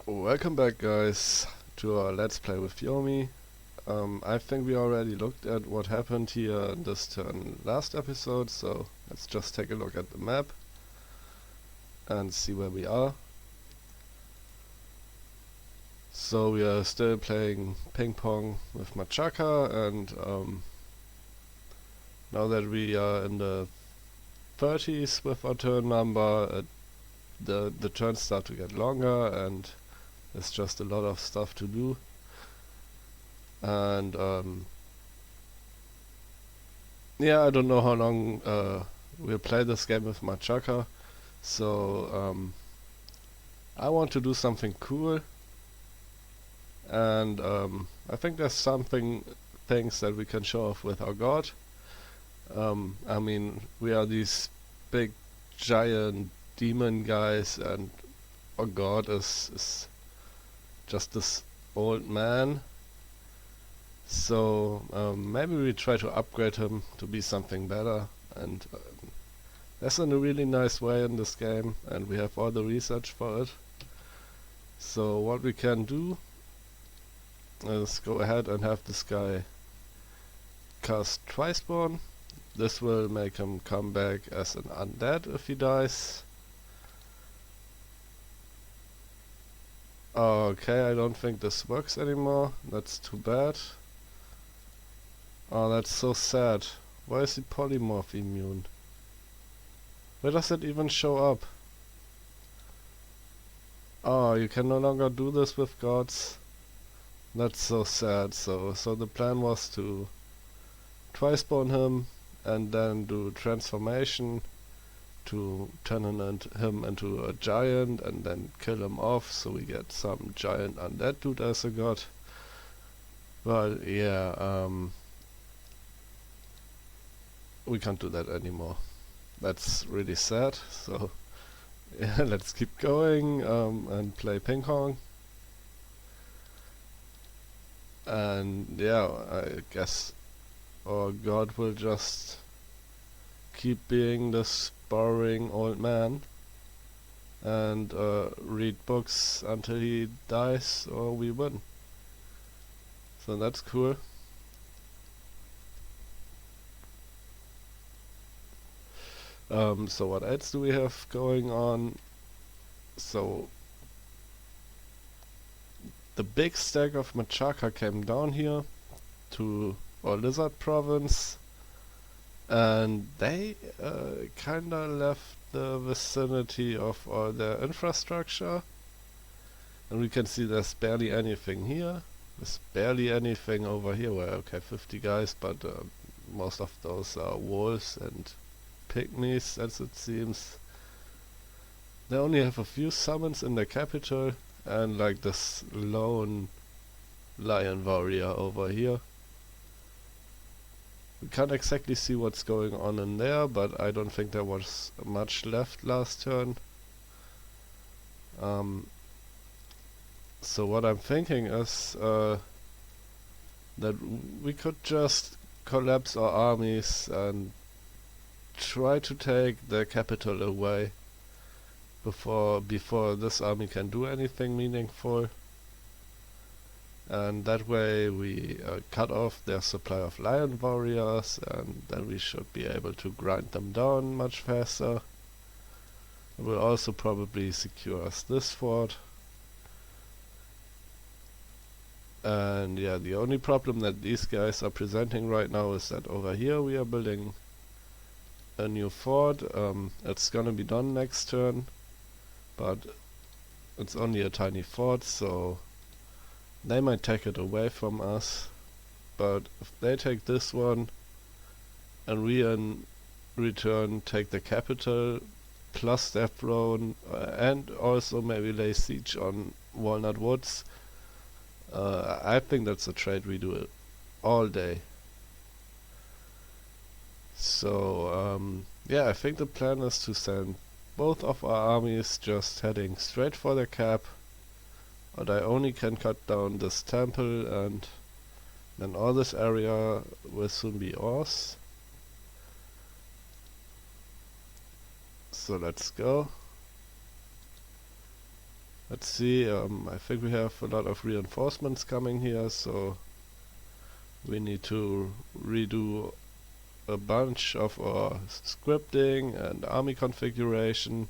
Welcome back, guys, to our Let's Play with Yomi. I think we already looked at what happened here in this turn last episode, so let's just take a look at the map and see where we are. So we are still playing ping pong with Machaca, and now that we are in the 30s with our turn number, the turns start to get longer and there's just a lot of stuff to do. And yeah, I don't know how long we'll play this game with Machaca, so I want to do something cool, and I think there's things that we can show off with our god. I mean, we are these big giant demon guys, and our god is just this old man. So maybe we try to upgrade him to be something better, and that's in a really nice way in this game, and we have all the research for it. So what we can do is go ahead and have this guy cast Twiceborn. This will make him come back as an undead if he dies. Okay, I don't think this works anymore. That's too bad. Oh, that's so sad. Why is he polymorph immune? Where does it even show up? Oh, you can no longer do this with gods. That's so sad. So the plan was to twice-spawn him and then do transformation to turn him into a giant and then kill him off, so we get some giant undead dude as a god. But yeah, we can't do that anymore. That's really sad. So yeah, let's keep going and play ping pong. And yeah, I guess our god will just keep being this boring old man and read books until he dies or we win. So that's cool. So what else do we have going on? So the big stack of Machaca came down here to our lizard province, and they kinda left the vicinity of all their infrastructure, and we can see there's barely anything here. There's barely anything over here. Well, okay, 50 guys, but most of those are wolves and pygmies, as it seems. They only have a few summons in the capital, and like this lone lion warrior over here. We can't exactly see what's going on in there, but I don't think there was much left last turn. So what I'm thinking is that we could just collapse our armies and try to take the capital away before this army can do anything meaningful. And that way we cut off their supply of lion warriors, and then we should be able to grind them down much faster. It will also probably secure us this fort. And yeah, the only problem that these guys are presenting right now is that over here we are building a new fort. It's gonna be done next turn, but it's only a tiny fort, so they might take it away from us. But if they take this one and we in return take the capital plus their throne and also maybe lay siege on Walnut Woods, I think that's a trade we do it all day. So yeah, I think the plan is to send both of our armies just heading straight for the cap, but I only can cut down this temple, and then all this area will soon be ours. So let's go. Let's see, I think we have a lot of reinforcements coming here, so we need to redo a bunch of our scripting and army configuration.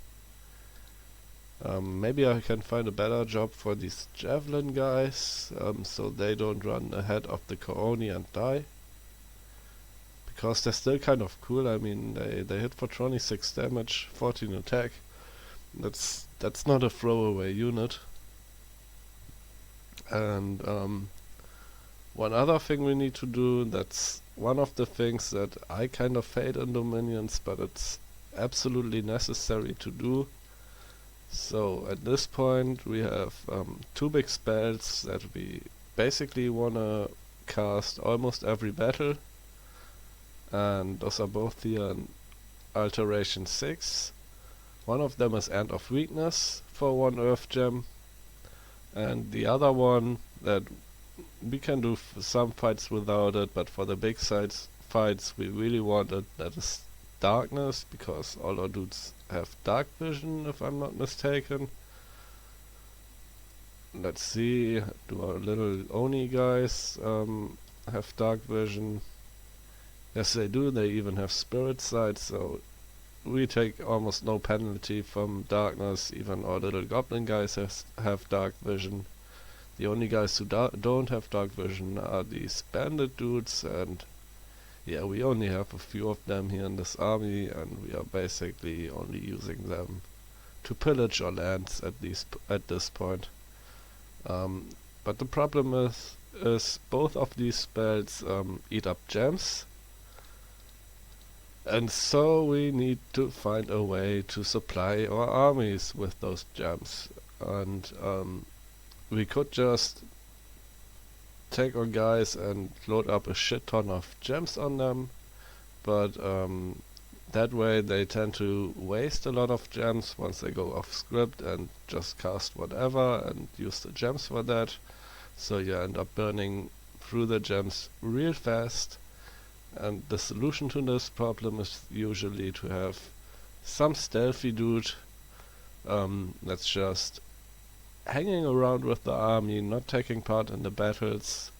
Maybe I can find a better job for these javelin guys, so they don't run ahead of the Kooni and die. Because they're still kind of cool. I mean, they hit for 26 damage, 14 attack. That's not a throwaway unit. And one other thing we need to do, that's one of the things that I kind of hate in Dominions, but it's absolutely necessary to do. So at this point we have two big spells that we basically wanna cast almost every battle, and those are both here in Alteration 6. One of them is End of Weakness for 1 Earth Gem, and the other one that we can do some fights without it, but for the big fights we really want it, that is Darkness, because all our dudes have dark vision, if I'm not mistaken. Let's see, do our little Oni guys have dark vision? Yes, they do. They even have spirit sight, so we take almost no penalty from darkness. Even our little goblin guys have dark vision. The only guys who don't have dark vision are these bandit dudes, and yeah, we only have a few of them here in this army, and we are basically only using them to pillage our lands at this point. But the problem is both of these spells eat up gems, and so we need to find a way to supply our armies with those gems. And we could just take our guys and load up a shit ton of gems on them, but that way they tend to waste a lot of gems once they go off script and just cast whatever and use the gems for that. So you end up burning through the gems real fast, and the solution to this problem is usually to have some stealthy dude that's just hanging around with the army, not taking part in the battles,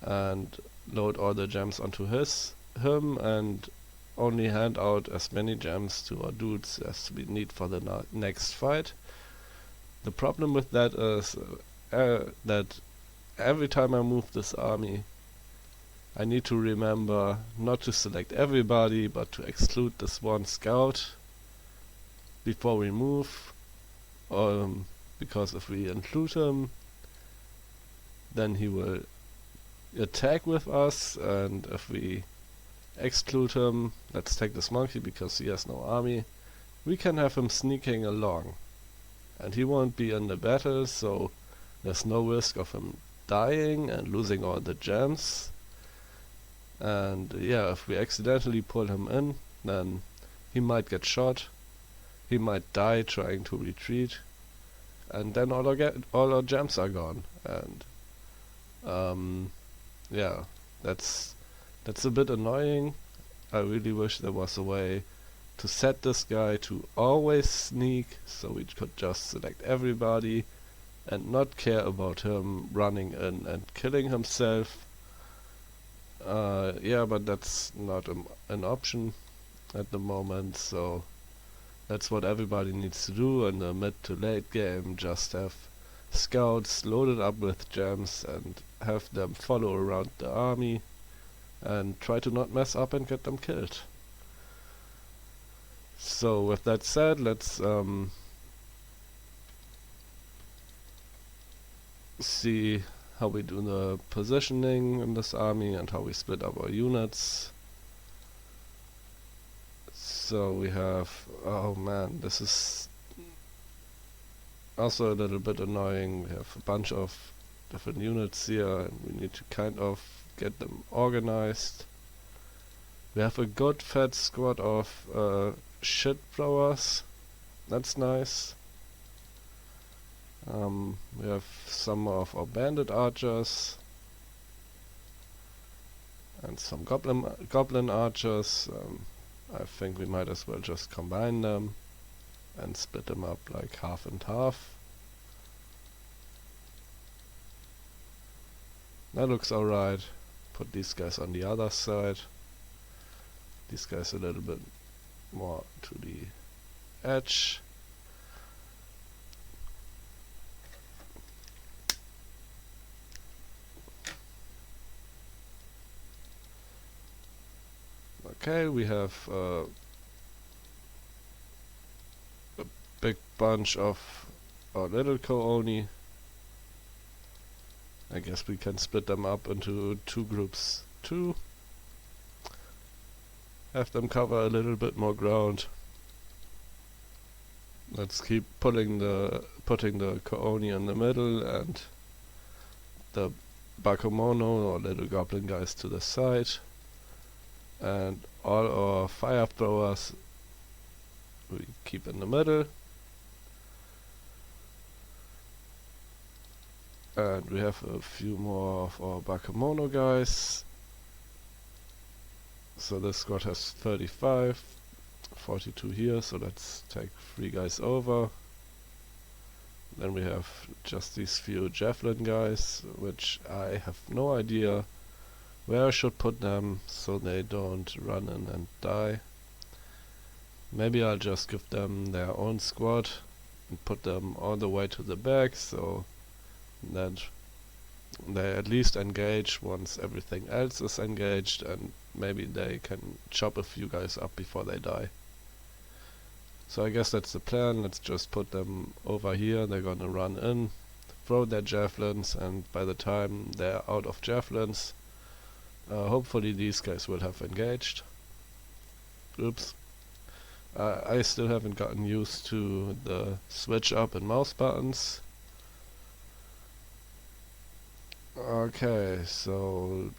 and load all the gems onto him and only hand out as many gems to our dudes as we need for the next fight. The problem with that is that every time I move this army, I need to remember not to select everybody, but to exclude this one scout before we move. Because if we include him, then he will attack with us, and if we exclude him, let's take this monkey because he has no army, we can have him sneaking along, and he won't be in the battle, so there's no risk of him dying and losing all the gems. And yeah, if we accidentally pull him in, then he might get shot, he might die trying to retreat, and then all our gems are gone. And yeah, that's a bit annoying. I really wish there was a way to set this guy to always sneak, so we could just select everybody and not care about him running in and killing himself. Yeah, but that's not an option at the moment, so that's what everybody needs to do in the mid to late game. Just have scouts loaded up with gems and have them follow around the army and try to not mess up and get them killed. So with that said, let's see how we do the positioning in this army and how we split up our units. So we have, oh man, this is also a little bit annoying. We have a bunch of different units here and we need to kind of get them organized. We have a good fat squad of shit throwers. That's nice. We have some of our bandit archers and some goblin archers. I think we might as well just combine them and split them up like half and half. That looks alright. Put these guys on the other side. These guys a little bit more to the edge. Okay, we have a big bunch of our little colony. I guess we can split them up into two groups too. Have them cover a little bit more ground. Let's keep putting the colony in the middle and the Bakemono or little goblin guys to the side. And all our fire throwers we keep in the middle. And we have a few more of our Bakemono guys. So this squad has 35, 42 here, so let's take 3 guys over. Then we have just these few javelin guys, which I have no idea where I should put them so they don't run in and die. Maybe I'll just give them their own squad and put them all the way to the back so that they at least engage once everything else is engaged, and maybe they can chop a few guys up before they die. So I guess that's the plan. Let's just put them over here. They're gonna run in, throw their javelins, and by the time they're out of javelins, hopefully these guys will have engaged. Oops. I still haven't gotten used to the switch up and mouse buttons. Okay, so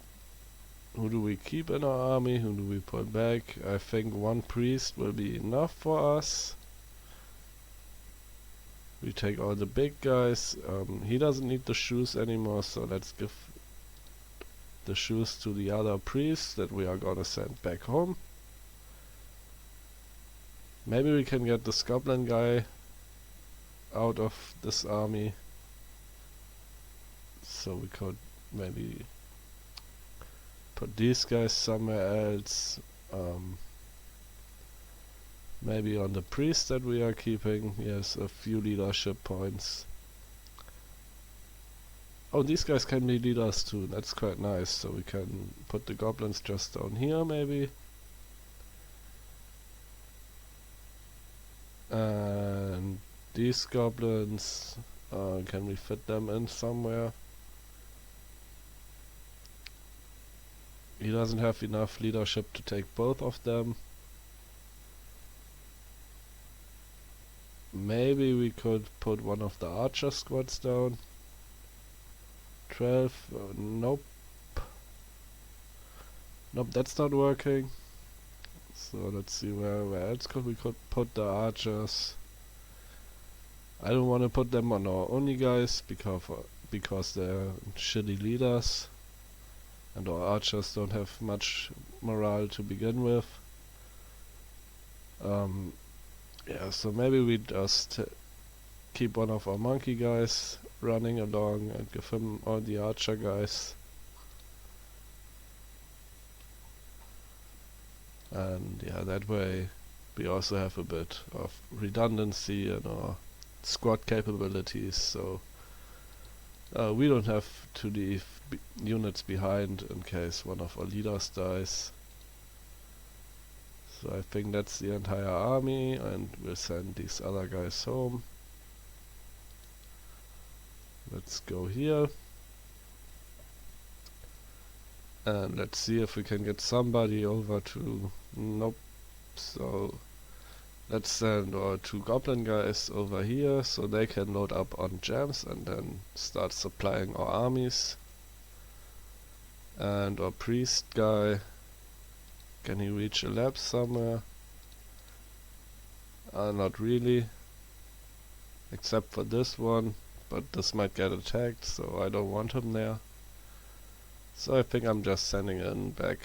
who do we keep in our army? Who do we put back? I think 1 priest will be enough for us. We take all the big guys. He doesn't need the shoes anymore, so let's give the shoes to the other priests that we are gonna send back home. Maybe we can get this goblin guy out of this army. So we could maybe put these guys somewhere else. Maybe on the priest that we are keeping. He has a few leadership points. Oh, these guys can be leaders too. That's quite nice. So we can put the goblins just down here maybe. And these goblins, can we fit them in somewhere? He doesn't have enough leadership to take both of them. Maybe we could put one of the archer squads down. 12, nope. Nope, that's not working. So let's see where else we could put the archers. I don't want to put them on our only guys because they're shitty leaders. And our archers don't have much morale to begin with. Yeah, so maybe we just keep one of our monkey guys running along and give him all the archer guys. And yeah, that way we also have a bit of redundancy in our squad capabilities, so we don't have to leave units behind in case one of our leaders dies. So I think that's the entire army, and we'll send these other guys home. Let's go here. And let's see if we can get somebody over to... Nope. So let's send our 2 goblin guys over here so they can load up on gems and then start supplying our armies. And our priest guy, can he reach a lab somewhere? Not really. Except for this one, but this might get attacked, so I don't want him there. So I think I'm just sending him back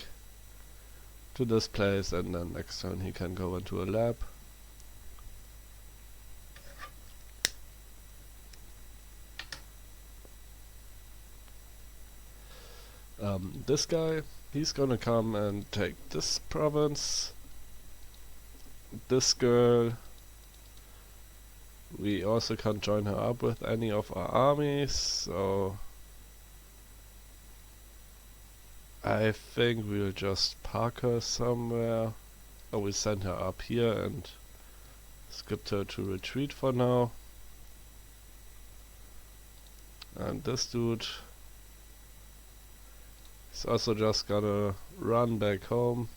to this place, and then next turn he can go into a lab. This guy, he's gonna come and take this province. This girl, we also can't join her up with any of our armies, so I think we'll just park her somewhere, or we'll send her up here and script her to retreat for now. And this dude is also just gonna run back home.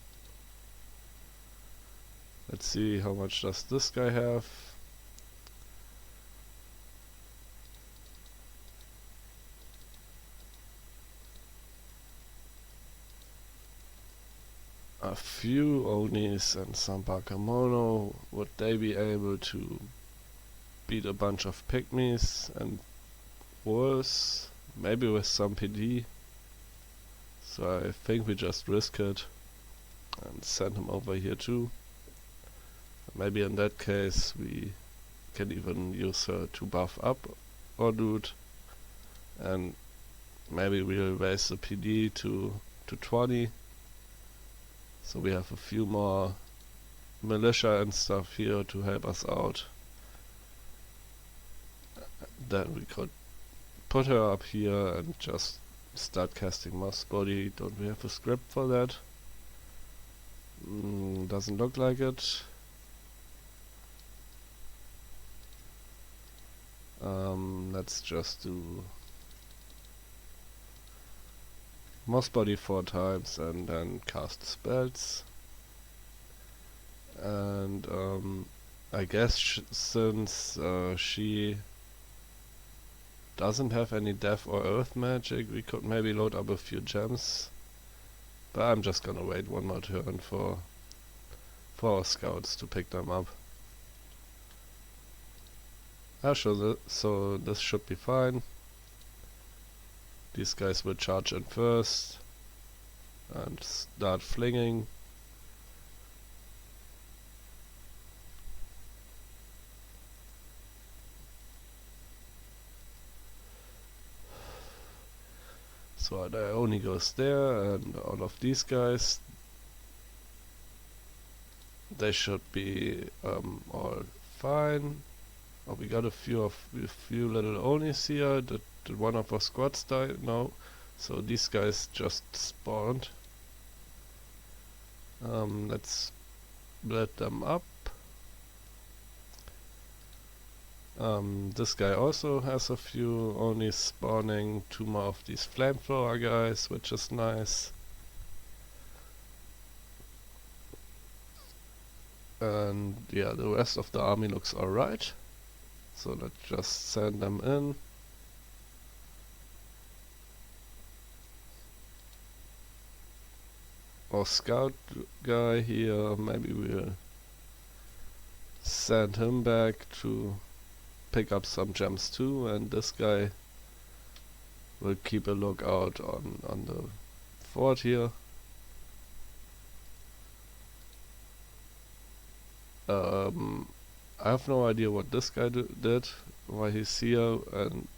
Let's see, how much does this guy have? A few Onis and some Bakamono. Would they be able to beat a bunch of pygmies and wolves? Maybe with some PD. So I think we just risk it and send him over here too. Maybe in that case we can even use her to buff up our dude, and maybe we'll raise the PD to 20. So we have a few more militia and stuff here to help us out. Then we could put her up here and just start casting Moss Body. Don't we have a script for that? Doesn't look like it. Let's just do Moss Body 4 times and then cast spells. And I guess since she doesn't have any death or earth magic, we could maybe load up a few gems. But I'm just gonna wait one more turn for our scouts to pick them up. So this should be fine. These guys will charge in first and start flinging. So that only goes there, and all of these guys, they should be all fine. Oh, we got a few little Onis here. Did one of our squads die? No. So these guys just spawned. Let's split them up. This guy also has a few Onis spawning. 2 more of these flamethrower guys, which is nice. And yeah, the rest of the army looks alright. So let's just send them in. Our scout guy here, maybe we'll send him back to pick up some gems too, and this guy will keep a lookout on the fort here. I have no idea what this guy did, why he's here, and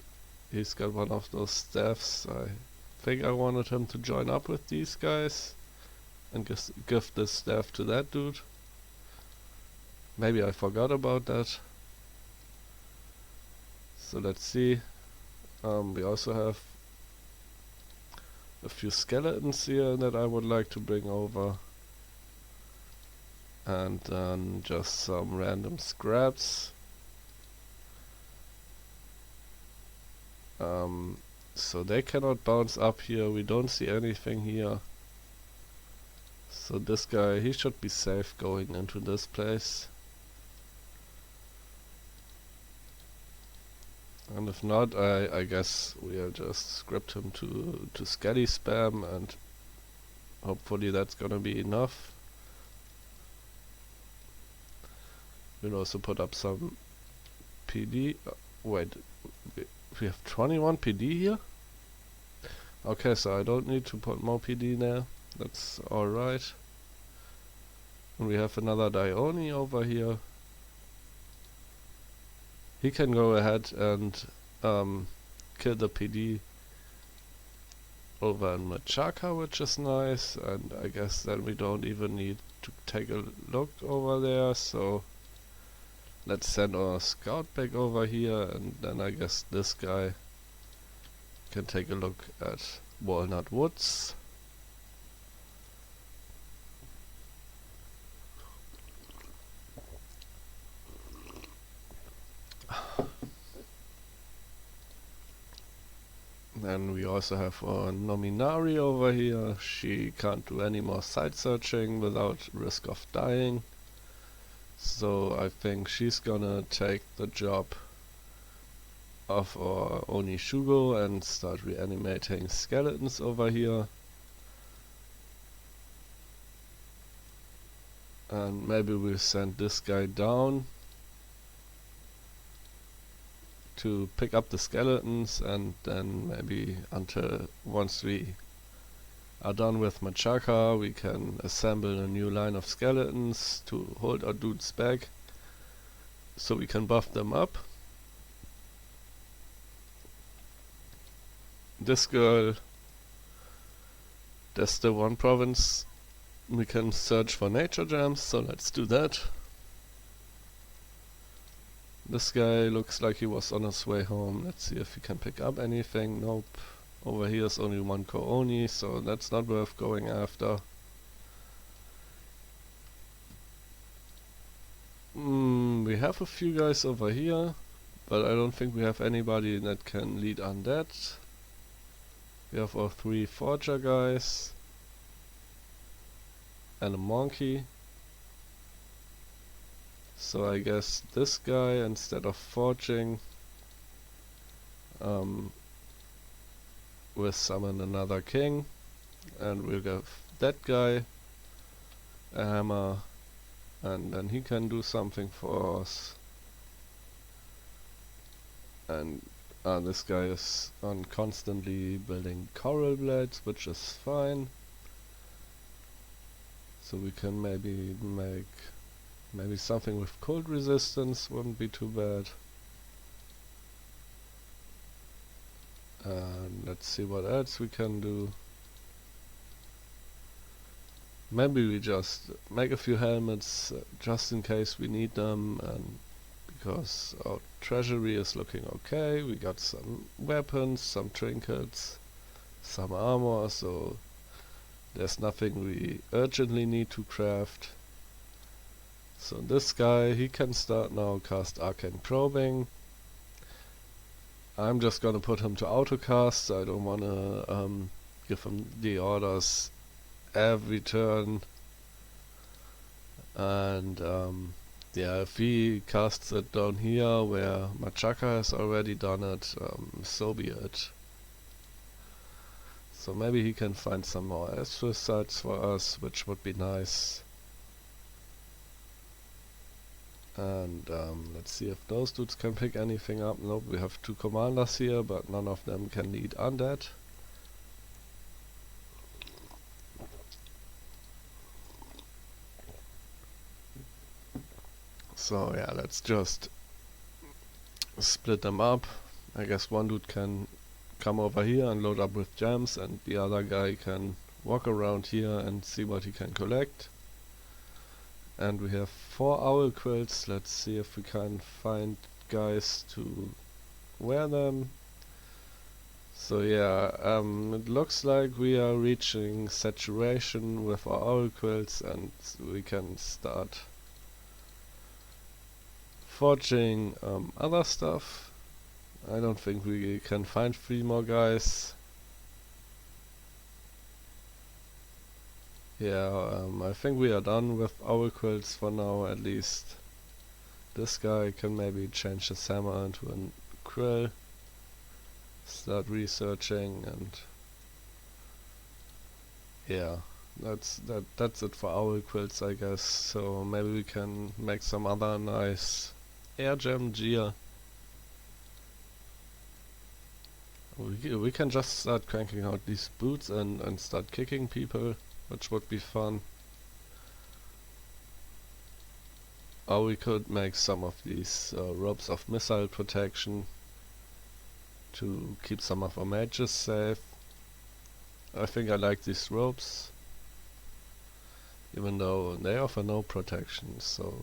he's got one of those staffs. I think I wanted him to join up with these guys and give this staff to that dude. Maybe I forgot about that. So let's see. We also have a few skeletons here that I would like to bring over. And then just some random scraps. So they cannot bounce up here. We don't see anything here. So this guy, he should be safe going into this place. And if not, I guess we'll just script him to Skelly spam, and hopefully that's gonna be enough. We'll also put up some PD. Wait, we have 21 PD here? Okay, so I don't need to put more PD there. That's alright. And we have another Dione over here. He can go ahead and kill the PD over in Machaka, which is nice, and I guess then we don't even need to take a look over there, so let's send our scout back over here, and then I guess this guy can take a look at Walnut Woods. Then we also have our Nominari over here. She can't do any more site searching without risk of dying. So I think she's gonna take the job of our Onishugo and start reanimating skeletons over here. And maybe we'll send this guy down to pick up the skeletons, and then maybe once we are done with Machaka, we can assemble a new line of skeletons to hold our dudes back so we can buff them up. This girl, there's still one province we can search for nature gems, so let's do that. This guy looks like he was on his way home. Let's see if he can pick up anything. Nope. Over here is only one Kooni, so that's not worth going after. We have a few guys over here, but I don't think we have anybody that can lead undead. We have our 3 forger guys and a monkey. So I guess this guy, instead of forging, we'll summon another king, and we'll give that guy a hammer, and then he can do something for us. And this guy is on constantly building coral blades, which is fine. So we can maybe make something with cold resistance, wouldn't be too bad. And let's see what else we can do. Maybe we just make a few helmets just in case we need them, and because our treasury is looking okay. We got some weapons, some trinkets, some armor, so there's nothing we urgently need to craft. So this guy, he can start now cast Arcane Probing. I'm just gonna put him to autocast. I don't wanna give him the orders every turn. And yeah, if he casts it down here where Machaka has already done it, so be it. So maybe he can find some more astral sites for us, which would be nice. And let's see if those dudes can pick anything up. Nope, we have 2 commanders here, but none of them can lead undead. So yeah, let's just split them up. I guess one dude can come over here and load up with gems, and the other guy can walk around here and see what he can collect. And we have 4 owl quills. Let's see if we can find guys to wear them. So yeah, it looks like we are reaching saturation with our owl quills, and we can start forging other stuff. I don't think we can find 3 more guys. Yeah, I think we are done with owl quills for now, at least. This guy can maybe change his hammer into a quill, start researching, and yeah, that's it for owl quills, I guess. So maybe we can make some other nice air gem gear. We can just start cranking out these boots and start kicking people, which would be fun. Or we could make some of these ropes of missile protection to keep some of our mages safe. I think I like these ropes, even though they offer no protection, so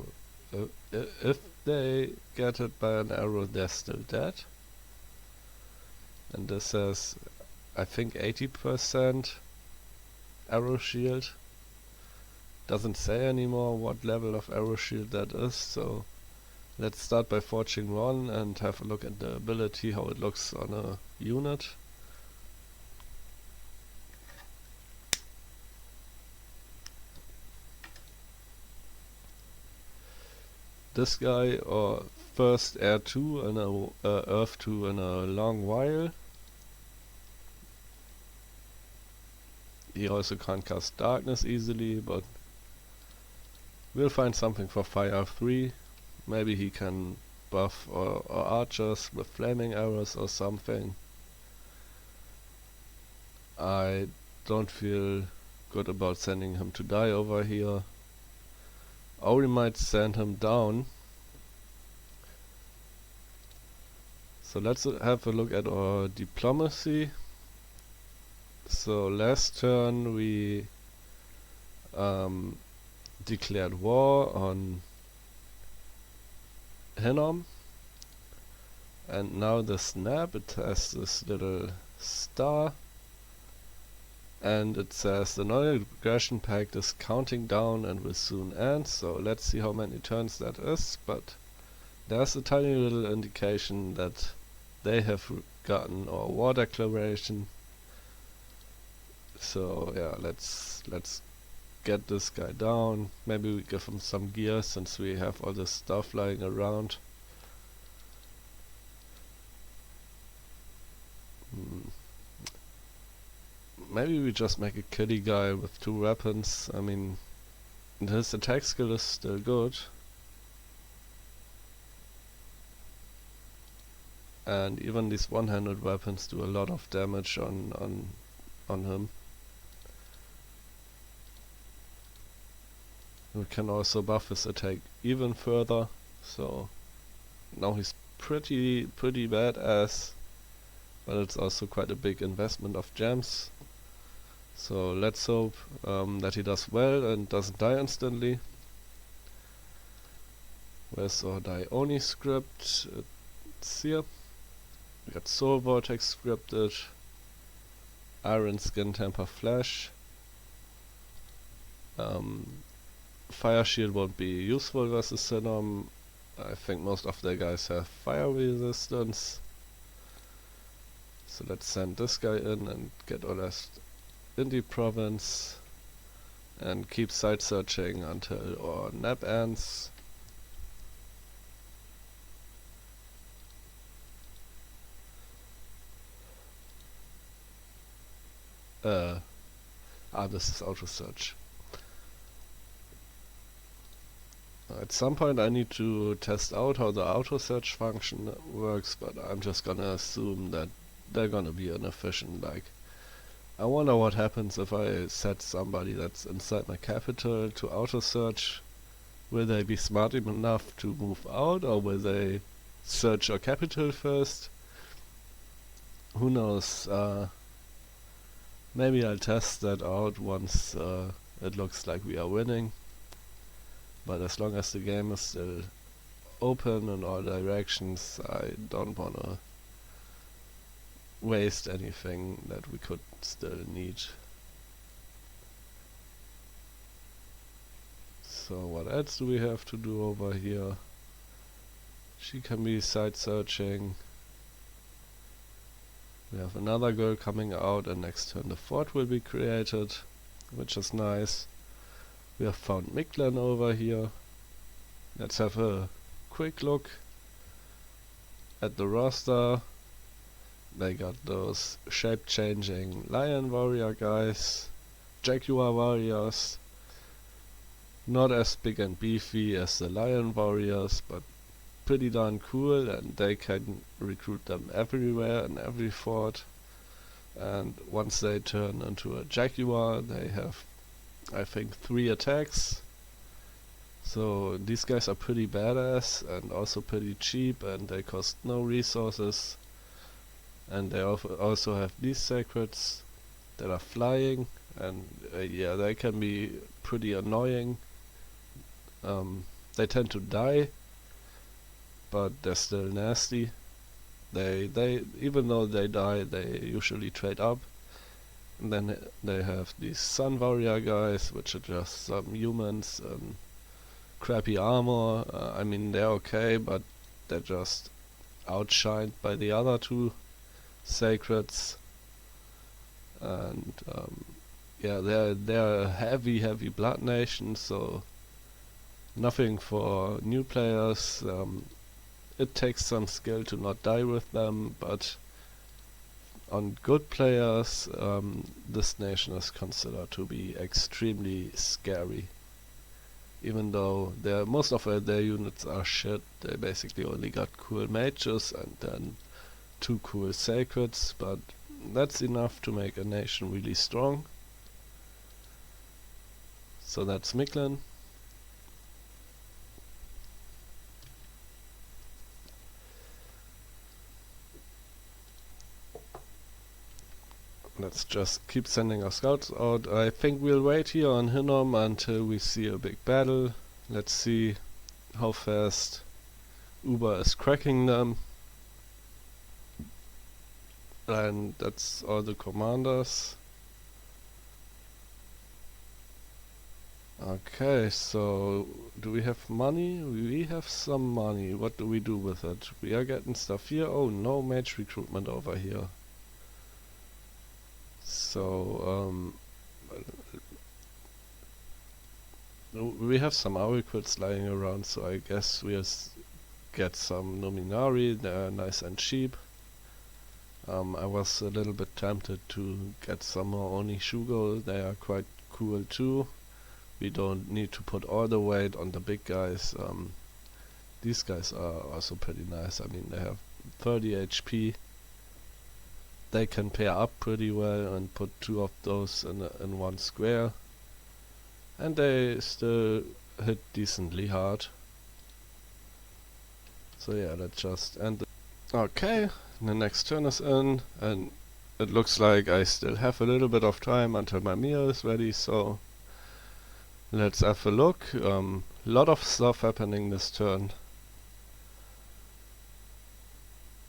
if they get hit by an arrow, they're still dead. And this says, I think 80% arrow shield. Doesn't say anymore what level of arrow shield that is, so let's start by forging one and have a look at the ability, how it looks on a unit. This guy, or first air 2 and earth 2 in a long while. He also can't cast darkness easily, but we'll find something for fire 3. Maybe he can buff or archers with flaming arrows or something. I don't feel good about sending him to die over here. Or we might send him down. So let's have a look at our diplomacy. So last turn we declared war on Hinnom, and now the snap, it has this little star, and it says the non-aggression pact is counting down and will soon end. So let's see how many turns that is, but there's a tiny little indication that they have gotten our war declaration. So yeah, let's get this guy down. Maybe we give him some gear since we have all this stuff lying around. Maybe we just make a kitty guy with 2 weapons. I mean, his attack skill is still good. And even these one-handed weapons do a lot of damage on him. We can also buff his attack even further, so now he's pretty badass, but it's also quite a big investment of gems. So let's hope that he does well and doesn't die instantly. Where's our Dione script? It's here. We got Soul Vortex scripted, Iron Skin Temper Flash. Fire Shield won't be useful versus Hinnom. I think most of their guys have fire resistance. So let's send this guy in and get our last indie province and keep site searching until our nap ends. This is auto search. At some point I need to test out how the auto search function works, but I'm just gonna assume that they're gonna be inefficient. Like, I wonder what happens if I set somebody that's inside my capital to auto search. Will they be smart enough to move out, or will they search our capital first? Who knows? Maybe I'll test that out once it looks like we are winning. But as long as the game is still open in all directions, I don't wanna waste anything that we could still need. So what else do we have to do over here? She can be site searching. We have another girl coming out, and next turn the fort will be created, which is nice. We have found Mictlan over here. Let's have a quick look at the roster. They got those shape-changing lion warrior guys, jaguar warriors, not as big and beefy as the lion warriors, but pretty darn cool, and they can recruit them everywhere in every fort. And once they turn into a jaguar, they have, I think, 3 attacks. So these guys are pretty badass and also pretty cheap, and they cost no resources. And they also have these sacreds that are flying, and yeah, they can be pretty annoying. They tend to die, but they're still nasty. They even though they die, they usually trade up. And then they have these Sun Warrior guys, which are just some humans and crappy armor. I mean, they're okay, but they're just outshined by the other two sacreds. And yeah, they're a heavy blood nation, so nothing for new players. It takes some skill to not die with them, but on good players, this nation is considered to be extremely scary. Even though most of their units are shit, they basically only got cool mages and then 2 cool sacreds, but that's enough to make a nation really strong. So that's Miklin. Let's just keep sending our scouts out. I think we'll wait here on Hinnom until we see a big battle. Let's see how fast Uber is cracking them. And that's all the commanders. Okay, so do we have money? We have some money. What do we do with it? We are getting stuff here. Oh, no mage recruitment over here. So, we have some Auriquits lying around, so I guess we'll get some Nominari. They're nice and cheap. I was a little bit tempted to get some more Onishugo. They are quite cool too. We don't need to put all the weight on the big guys. These guys are also pretty nice. I mean, they have 30 HP. They can pair up pretty well and put 2 of those in one square. And they still hit decently hard. So yeah, let's just end it. Okay, the next turn is in, and it looks like I still have a little bit of time until my meal is ready, so let's have a look. Lot of stuff happening this turn.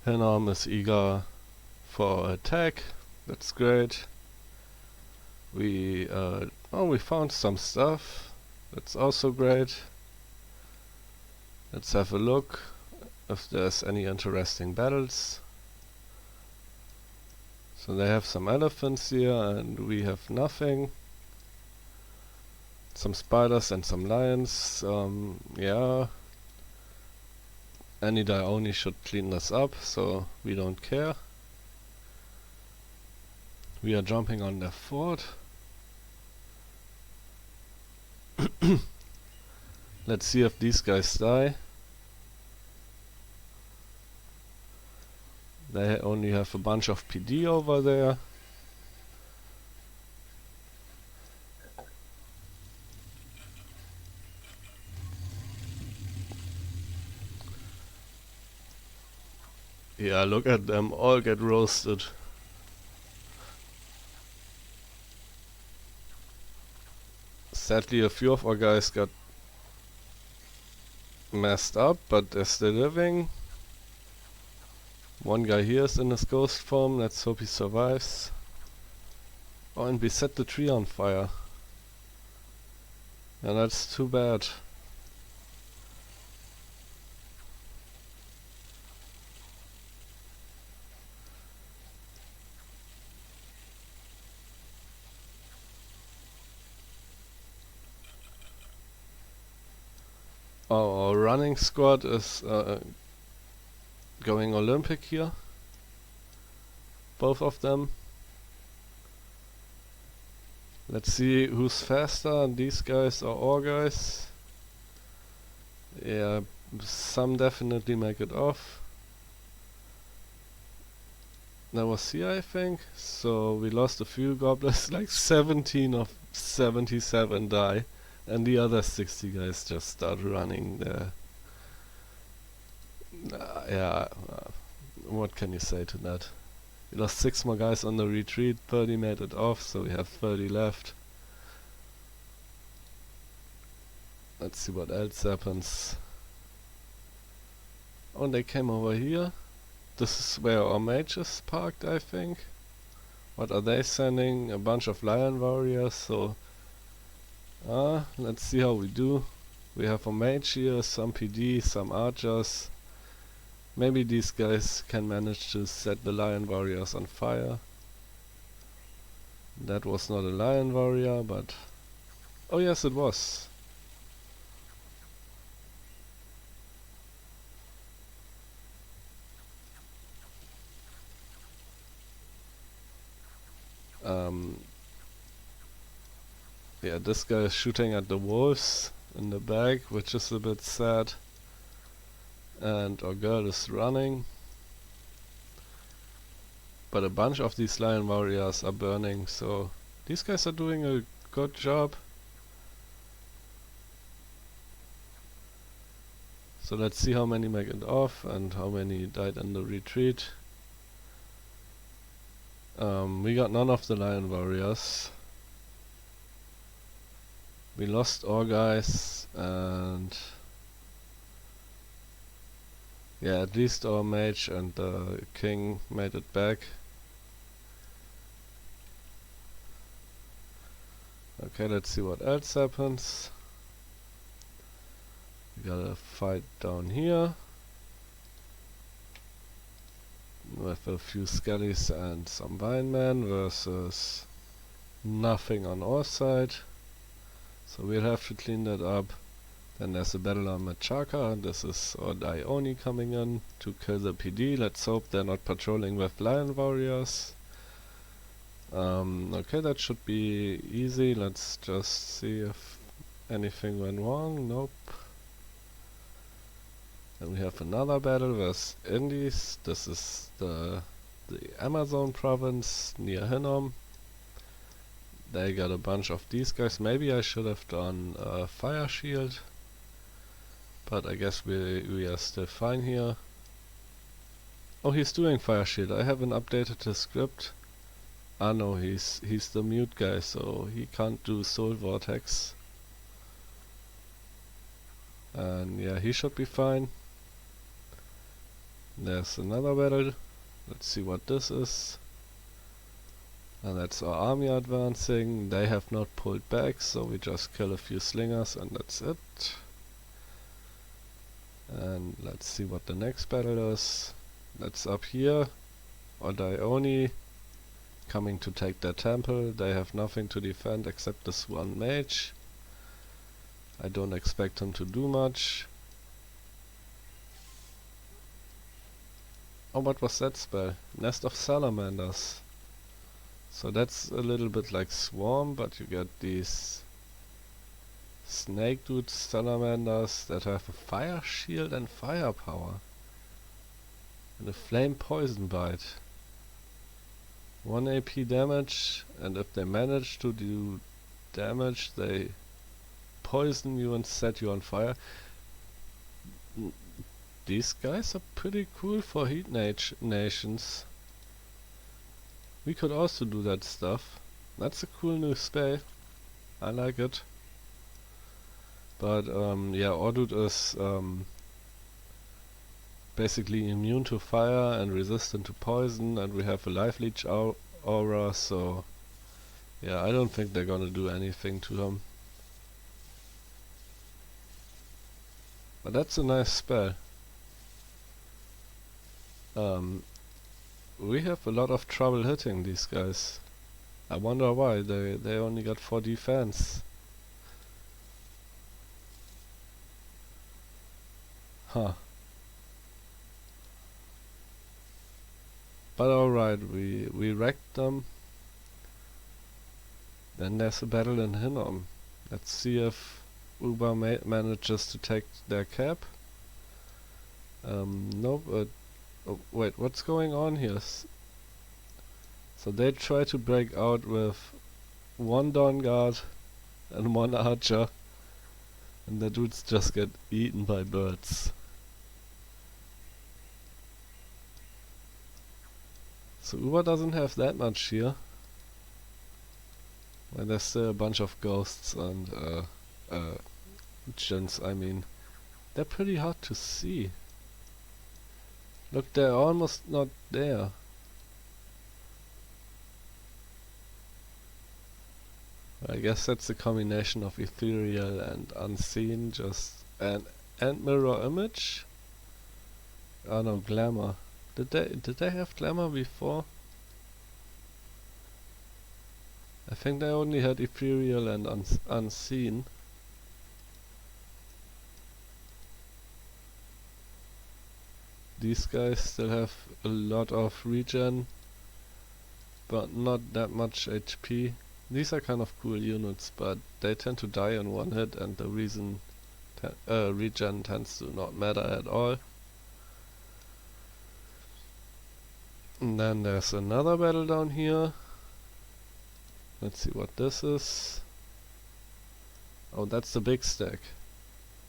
Hinnom is eager for attack. That's great. We found some stuff. That's also great. Let's have a look if there's any interesting battles. So they have some elephants here and we have nothing. Some spiders and some lions. Yeah. Any Dione should clean this up, so we don't care. We are jumping on their fort. Let's see if these guys die. They only have a bunch of PD over there. Yeah, look at them all get roasted. Sadly, a few of our guys got messed up, but they're still living. One guy here is in his ghost form, let's hope he survives. Oh, and we set the tree on fire. And that's too bad. Oh, our running squad is going Olympic here. Both of them. Let's see who's faster. These guys or our guys. Yeah, some definitely make it off. That was here, I think. So we lost a few goblins, like 17 of 77 die. And the other 60 guys just start running there. Yeah, what can you say to that? We lost 6 more guys on the retreat, 30 made it off, so we have 30 left. Let's see what else happens. Oh, they came over here. This is where our mage is parked, I think. What are they sending? A bunch of lion warriors, so... let's see how we do. We have a mage here, some PD, some archers. Maybe these guys can manage to set the lion warriors on fire. That was not a lion warrior, but... Oh yes, it was. Yeah, this guy is shooting at the wolves in the back, which is a bit sad. And our girl is running. But a bunch of these lion warriors are burning, so these guys are doing a good job. So let's see how many make it off and how many died in the retreat. We got none of the lion warriors. We lost our guys, and yeah, at least our mage and the king made it back. Okay, let's see what else happens. We got a fight down here with a few skellies and some vinemen versus nothing on our side. So we'll have to clean that up. Then there's a battle on Machaka. This is our Yomi coming in to kill the PD. Let's hope they're not patrolling with lion warriors. Okay, that should be easy. Let's just see if anything went wrong. Nope. Then we have another battle with Indies. This is the Amazon province near Hinnom. They got a bunch of these guys. Maybe I should have done fire shield, but I guess we are still fine here. Oh, he's doing fire shield. I haven't updated the script. Ah no, he's the mute guy, so he can't do soul vortex. And yeah, he should be fine. There's another battle. Let's see what this is. And that's our army advancing. They have not pulled back, so we just kill a few slingers and that's it. And let's see what the next battle is. That's up here. Our Yomi coming to take their temple. They have nothing to defend except this one mage. I don't expect him to do much. Oh, what was that spell? Nest of Salamanders. So that's a little bit like Swarm, but you get these snake dude salamanders that have a fire shield and firepower. And a flame poison bite. 1 AP damage, and if they manage to do damage, they poison you and set you on fire. These guys are pretty cool for heat nations. We could also do that stuff. That's a cool new spell. I like it. But yeah, Ordut is basically immune to fire and resistant to poison, and we have a life leech aura, so yeah, I don't think they're gonna do anything to him. But that's a nice spell. We have a lot of trouble hitting these guys. I wonder why. They only got 4 defense. Huh. But alright, we wrecked them. Then there's a battle in Hinnom. Let's see if Uber manages to take their cap. Nope. Oh, wait, what's going on here? So they try to break out with 1 Dawn Guard and 1 Archer, and the dudes just get eaten by birds. So Uber doesn't have that much here. And there's still a bunch of ghosts and gens, I mean. They're pretty hard to see. Look, they're almost not there. I guess that's a combination of ethereal and unseen, and mirror image. Oh no, glamour. Did they have glamour before? I think they only had ethereal and unseen. These guys still have a lot of regen, but not that much HP. These are kind of cool units, but they tend to die in one hit, and the regen tends to not matter at all. And then there's another battle down here. Let's see what this is. Oh, that's the big stack.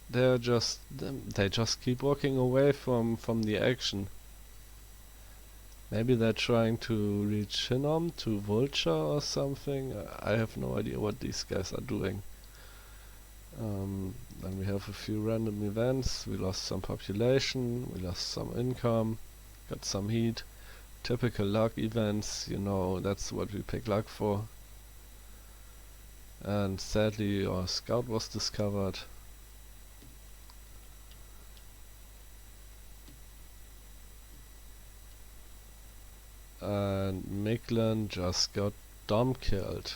They just keep walking away from the action. Maybe they're trying to reach Hinnom to Vulture or something. I have no idea what these guys are doing. Then we have a few random events. We lost some population, we lost some income, got some heat. Typical luck events, you know, that's what we pick luck for. And sadly our scout was discovered. And Miklin just got dumb killed.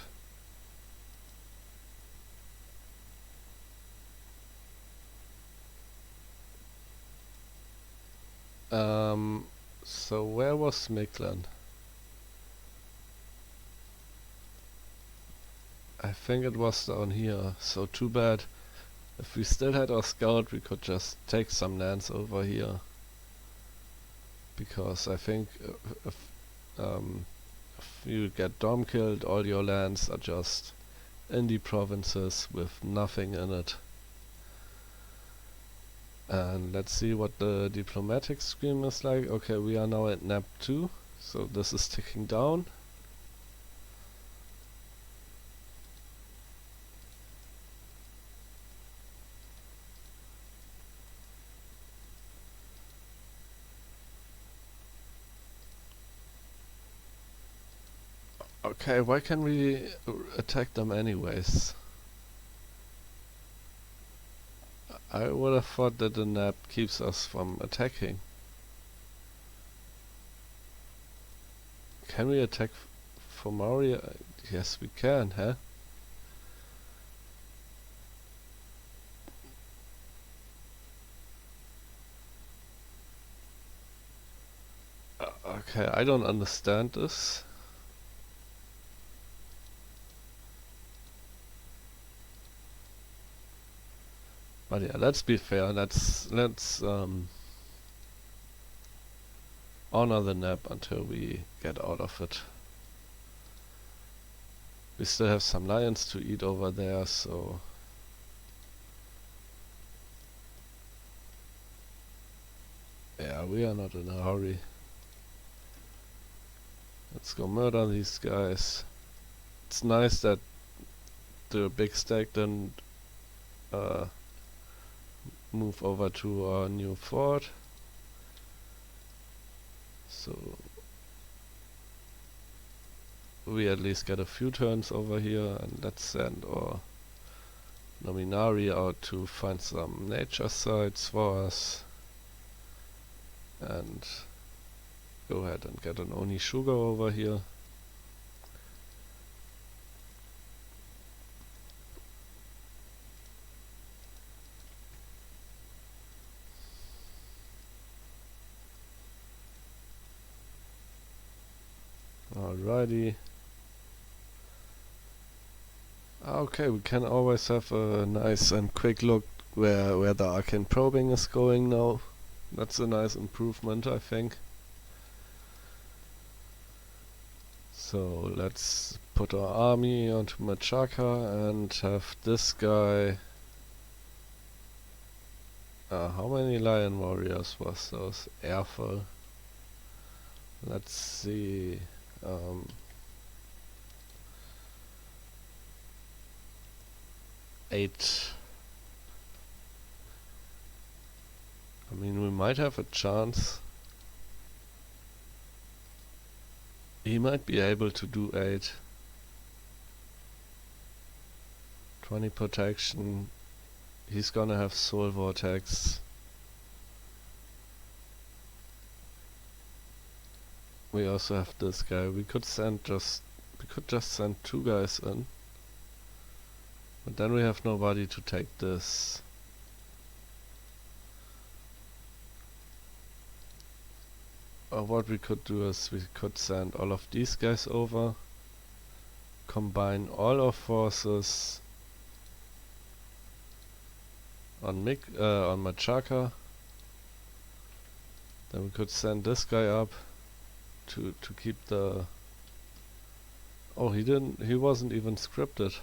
So where was Miklin? I think it was down here, so too bad. If we still had our scout, we could just take some lands over here. Because I think if you get dom killed, all your lands are just indie provinces with nothing in it. And let's see what the diplomatic screen is like. Okay, we are now at NAP 2, so this is ticking down. Okay, why can we attack them anyways? I would have thought that the NAP keeps us from attacking. Can we attack Fomaria? Yes, we can, huh? Okay, I don't understand this. But yeah, let's be fair. Let's honor the nap until we get out of it. We still have some lions to eat over there, so yeah, we are not in a hurry. Let's go murder these guys. It's nice that the big stack didn't move over to our new fort. So we at least get a few turns over here, and let's send our Nominari out to find some nature sites for us. And go ahead and get an Oni sugar over here. Alrighty. Okay, we can always have a nice and quick look where the arcane probing is going now. That's a nice improvement, I think. So let's put our army onto Machaka and have this guy. How many lion warriors was those? Airful. Let's see. 8. I mean, we might have a chance. He might be able to do 8. 20 protection. He's gonna have soul vortex. We also have this guy. We could just send 2 guys in. But then we have nobody to take this. Or what we could do is we could send all of these guys over, combine all our forces on Machaka. Then we could send this guy up to keep the... Oh, he wasn't even scripted.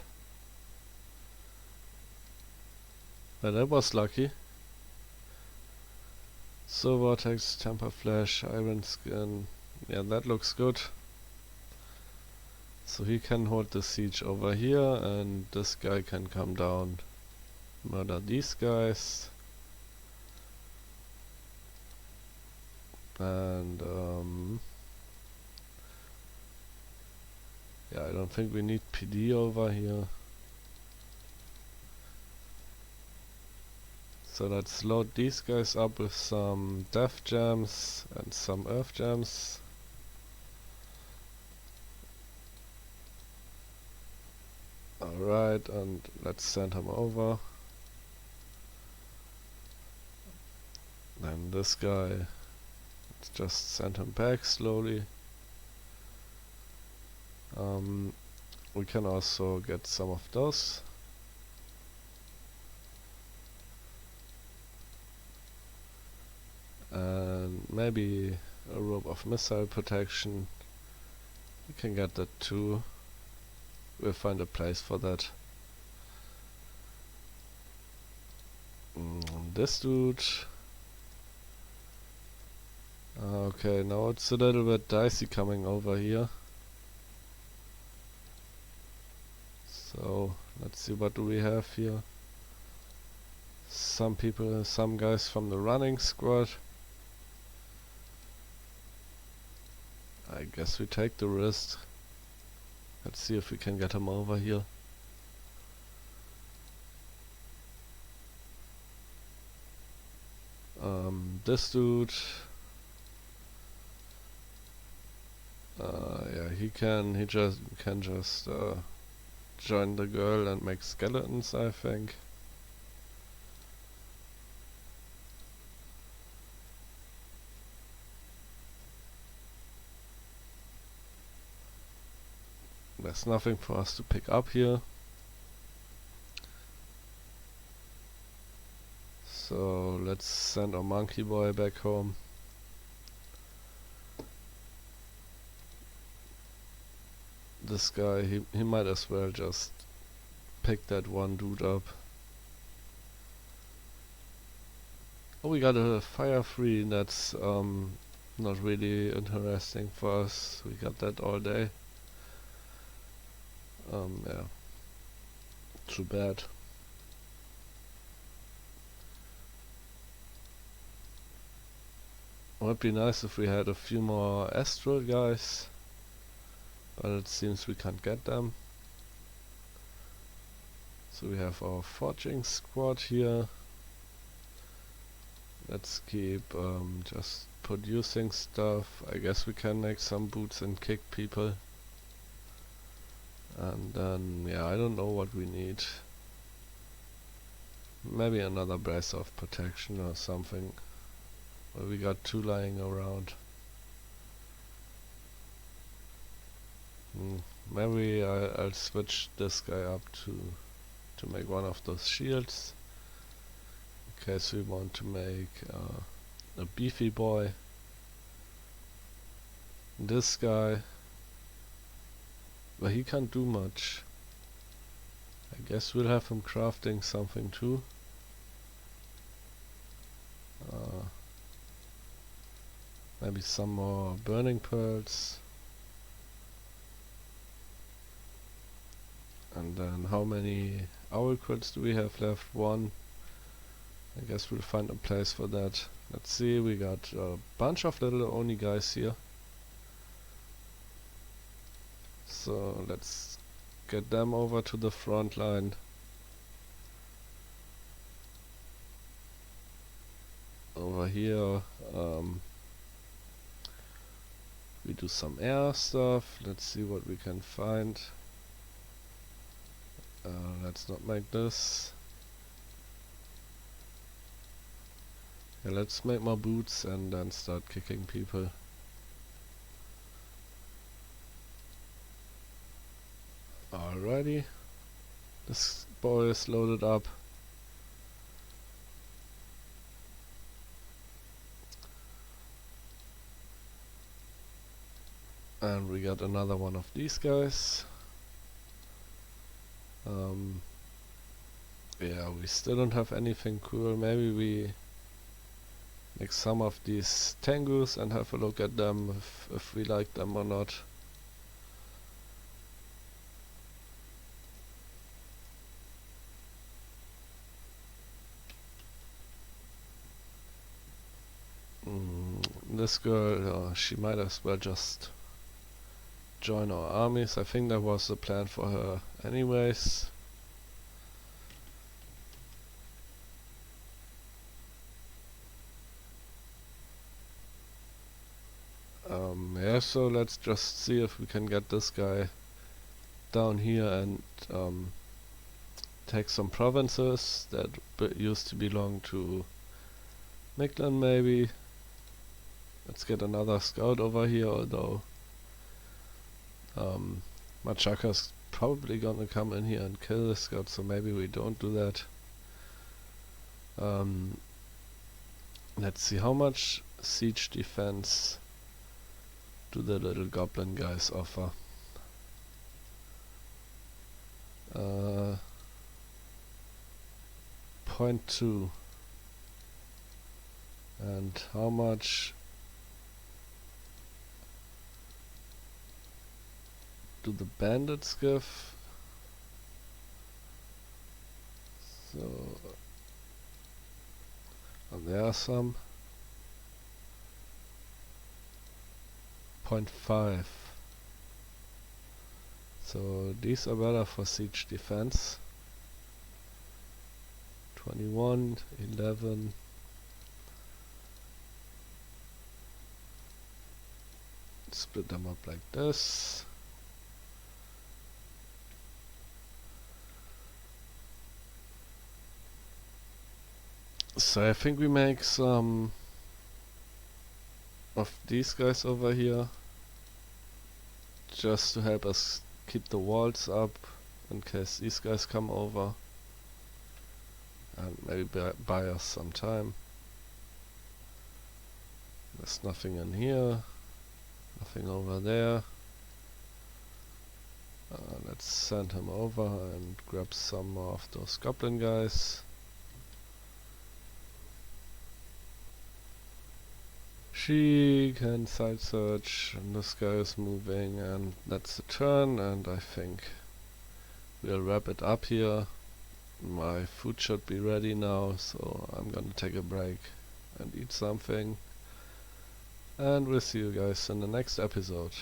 But that was lucky. So Vortex, Temper Flash, Iron Skin. Yeah, that looks good. So he can hold the siege over here, and this guy can come down, murder these guys. And yeah, I don't think we need PD over here. So let's load these guys up with some death gems and some earth gems. Alright, and let's send him over. Then this guy, let's just send him back slowly. We can also get some of those. And maybe a rope of missile protection. We can get that too. We'll find a place for that. This dude. Okay, now it's a little bit dicey coming over here. So let's see, what do we have here? Some guys from the running squad. I guess we take the risk. Let's see if we can get him over here. This dude. Yeah, he just can join the girl and make skeletons, I think. There's nothing for us to pick up here. So let's send our monkey boy back home. This guy, he might as well just pick that one dude up. Oh, we got a fire free. That's not really interesting for us. We got that all day. Yeah. Too bad. Would be nice if we had a few more astral guys, but it seems we can't get them. So we have our forging squad here. Let's keep just producing stuff. I guess we can make some boots and kick people. And then, yeah, I don't know what we need. Maybe another brace of protection or something. Well, we got 2 lying around. Maybe I'll switch this guy up to make one of those shields. In case we want to make a beefy boy. This guy. But he can't do much. I guess we'll have him crafting something too. Maybe some more burning pearls. And then how many owl quills do we have left? One. I guess we'll find a place for that. Let's see, we got a bunch of little Oni guys here. So let's get them over to the front line. Over here, we do some air stuff. Let's see what we can find. Let's not make this. Yeah, let's make more boots and then start kicking people. Alrighty. This boy is loaded up. And we got another one of these guys. Yeah, we still don't have anything cool. Maybe we make some of these Tengus and have a look at them if we like them or not. This girl, she might as well just join our armies. I think that was the plan for her anyways. Yeah, so let's just see if we can get this guy down here and take some provinces that used to belong to Mictlan maybe. Let's get another scout over here, although Machaka's probably gonna come in here and kill the scout, so maybe we don't do that. Let's see, how much siege defense do the little goblin guys offer? 0.2. And how much do the bandits give? So, and there are some. 0.5. So these are better for siege defense. 21, 11. Split them up like this. So I think we make some of these guys over here just to help us keep the walls up in case these guys come over, and maybe buy us some time. There's nothing in here, nothing over there. Let's send him over and grab some more of those goblin guys. She can side search, and this guy is moving, and that's the turn, and I think we'll wrap it up here. My food should be ready now, so I'm gonna take a break and eat something, and we'll see you guys in the next episode.